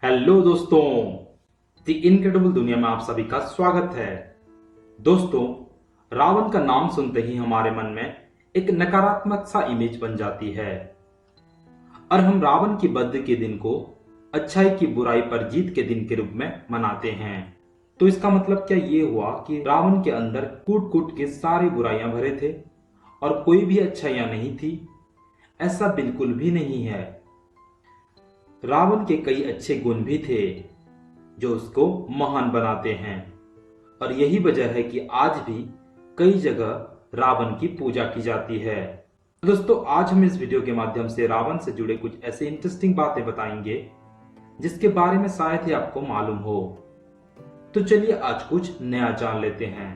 Hello दोस्तों, the incredible दुनिया में आप सभी का स्वागत है। दोस्तों, रावण का नाम सुनते ही हमारे मन में एक नकारात्मक सा इमेज बन जाती है और हम रावण की वध के दिन को अच्छाई की बुराई पर जीत के दिन के रूप में मनाते हैं। तो इसका मतलब क्या ये हुआ कि रावण के अंदर कूट कूट के सारी बुराइयां भरे थे और कोई भी अच्छाइयां नहीं थी? ऐसा बिल्कुल भी नहीं है। रावण के कई अच्छे गुण भी थे जो उसको महान बनाते हैं और यही वजह है कि आज भी कई जगह रावण की पूजा की जाती है। दोस्तों, आज हम इस वीडियो के माध्यम से रावण से जुड़े कुछ ऐसे इंटरेस्टिंग बातें बताएंगे जिसके बारे में शायद ही आपको मालूम हो। तो चलिए आज कुछ नया जान लेते हैं।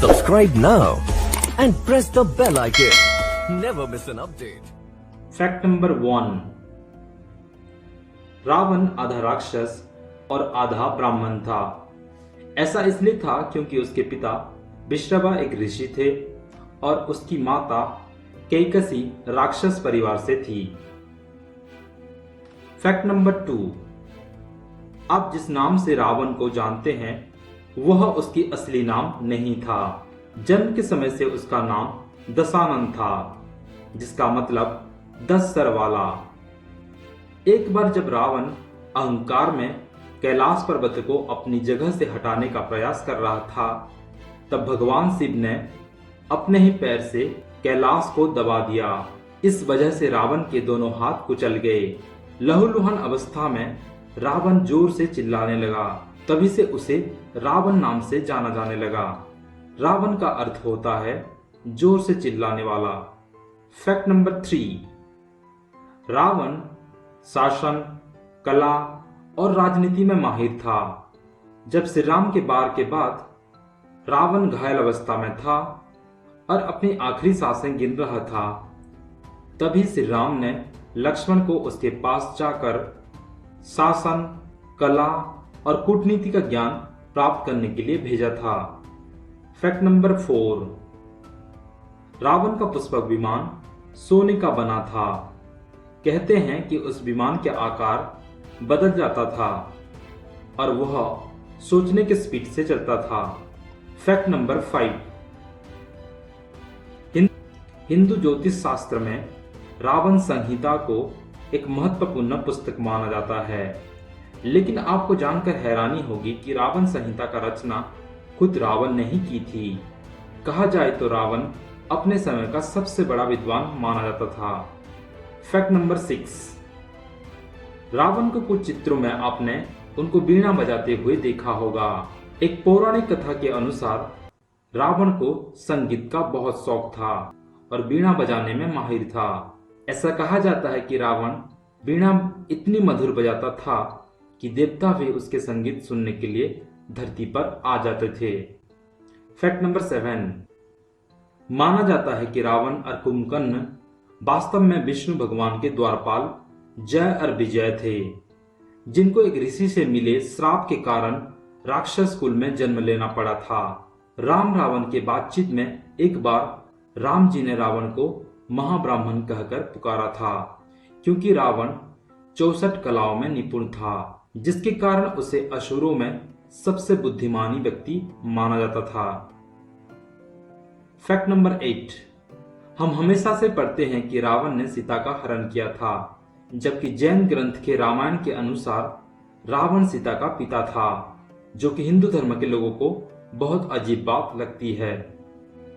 Subscribe now and press the bell icon. Never miss an update. Fact number 1। Ravana आधा राक्षस और आधा ब्राह्मण था। ऐसा इसलिए था क्योंकि उसके पिता विश्रवा एक ऋषि थे और उसकी माता कैकसी राक्षस परिवार से थी। Fact number 2। आप जिस नाम से रावण को जानते हैं वह उसकी असली नाम नहीं था। जन्म के समय से उसका नाम दशानन था, जिसका मतलब 10 सर वाला। एक बार जब रावण अहंकार में कैलाश पर्वत को अपनी जगह से हटाने का प्रयास कर रहा था, तब भगवान शिव ने अपने ही पैर से कैलाश को दबा दिया। इस वजह से रावण के दोनों हाथ कुचल गए। लहूलुहान अवस्था में रावण जोर से चिल्लाने लगा। तभी से उसे रावण नाम से जाना जाने लगा। रावण का अर्थ होता है जोर से चिल्लाने वाला। Fact number 3। रावण शासन, कला और राजनीति में माहिर था। जब श्री राम के वार के बाद रावण घायल अवस्था में था और अपनी आखिरी सांसें गिन रहा था, तभी श्री राम ने लक्ष्मण को उसके पास जाकर शासन, कला और कूटनीति का ज्ञान प्राप्त करने के लिए भेजा था। Fact number 4। रावण का पुष्पक विमान सोने का बना था। कहते हैं कि उस विमान के आकार बदल जाता था और वह सोचने के स्पीड से चलता था। Fact number 5। हिंदू ज्योतिष शास्त्र में रावण संहिता को एक महत्वपूर्ण पुस्तक माना जाता है, लेकिन आपको जानकर हैरानी होगी कि रावण संहिता का रचना खुद रावण ने ही की थी। कहा जाए तो रावण अपने समय का सबसे बड़ा विद्वान माना जाता था। Fact number 6। रावण को कुछ चित्रों में आपने उनको बीणा बजाते हुए देखा होगा। एक पौराणिक कथा के अनुसार रावण को संगीत का बहुत शौक था और बीणा बजाने में माहिर था। ऐसा कहा जाता है कि रावण बीणा इतनी मधुर बजाता था कि देवता भी उसके संगीत सुनने के लिए धरती पर आ जाते थे। Fact number 7। माना जाता है कि रावण और कुंभकर्ण वास्तव में विष्णु भगवान के द्वारपाल जय और विजय थे, जिनको एक ऋषि से मिले श्राप के कारण राक्षस कुल में जन्म लेना पड़ा था। राम रावण के बातचीत में एक बार राम जी ने रावण को महाब्राह्मण कहकर पुकारा था, क्योंकि रावण 64 कलाओं में निपुण था, जिसके कारण उसे असुरों में सबसे बुद्धिमानी व्यक्ति माना जाता था। Fact number 8। हम हमेशा से पढ़ते हैं कि रावण ने सीता का हरण किया था, जबकि जैन ग्रंथ के रामायण के अनुसार रावण सीता का पिता था, जो कि हिंदू धर्म के लोगों को बहुत अजीब बात लगती है।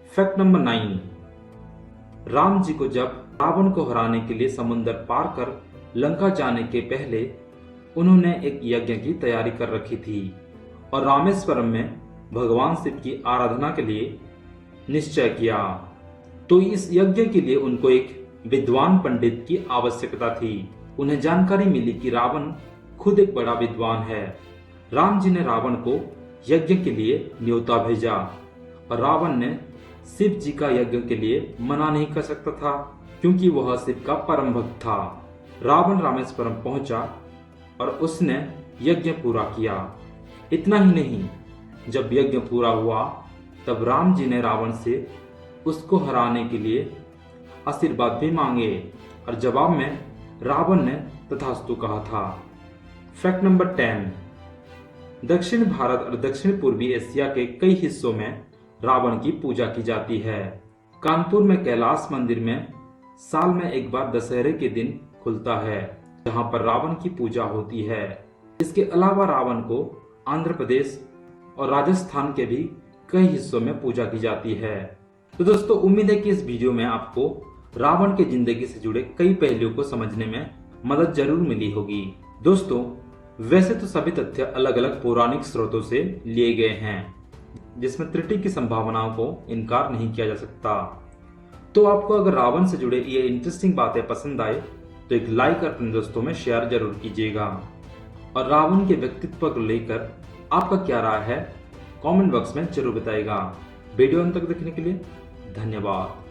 Fact number 9। राम जी को जब रावण को हराने के लिए समुद्र पार कर लंका जाने के पहले उन्होंने एक यज्ञ की तैयारी कर रखी थी और रामेश्वरम में भगवान शिव की आराधना के लिए निश्चय किया। तो इस यज्ञ के लिए उनको एक विद्वान पंडित की आवश्यकता थी। उन्हें जानकारी मिली कि रावण खुद एक बड़ा विद्वान है। राम जी ने रावण को यज्ञ के लिए न्योता भेजा और रावण ने शिव जी का यज्ञ के लिए मना नहीं कर सकता था, क्योंकि वह शिव का परम भक्त था। रावण रामेश्वरम पहुंचा और उसने यज्ञ पूरा किया। इतना ही नहीं, जब यज्ञ पूरा हुआ तब राम जी ने रावण से उसको हराने के लिए आशीर्वाद भी मांगे और जवाब में रावण ने तथास्तु कहा था। Fact number 10। दक्षिण भारत और दक्षिण पूर्वी एशिया के कई हिस्सों में रावण की पूजा की जाती है। कानपुर में कैलाश मंदिर में साल में एक बार दशहरे के दिन खुलता है, जहां पर रावण की पूजा होती है। इसके अलावा रावण को आंध्र प्रदेश और राजस्थान के भी कई हिस्सों में पूजा की जाती है। तो दोस्तों, उम्मीद है कि इस वीडियो में आपको रावण की जिंदगी से जुड़े कई पहलुओं को समझने में मदद जरूर मिली होगी। दोस्तों, वैसे तो सभी तथ्य अलग अलग पौराणिक स्रोतों से लिए गए हैं, जिसमें त्रुटि की संभावनाओं को इनकार नहीं किया जा सकता। तो आपको अगर रावण से जुड़े ये इंटरेस्टिंग बातें पसंद आए तो एक लाइक और अपने दोस्तों में शेयर जरूर कीजिएगा। और रावण के व्यक्तित्व को लेकर आपका क्या राय है कमेंट बॉक्स में जरूर बताइएगा। वीडियो अंत तक देखने के लिए धन्यवाद।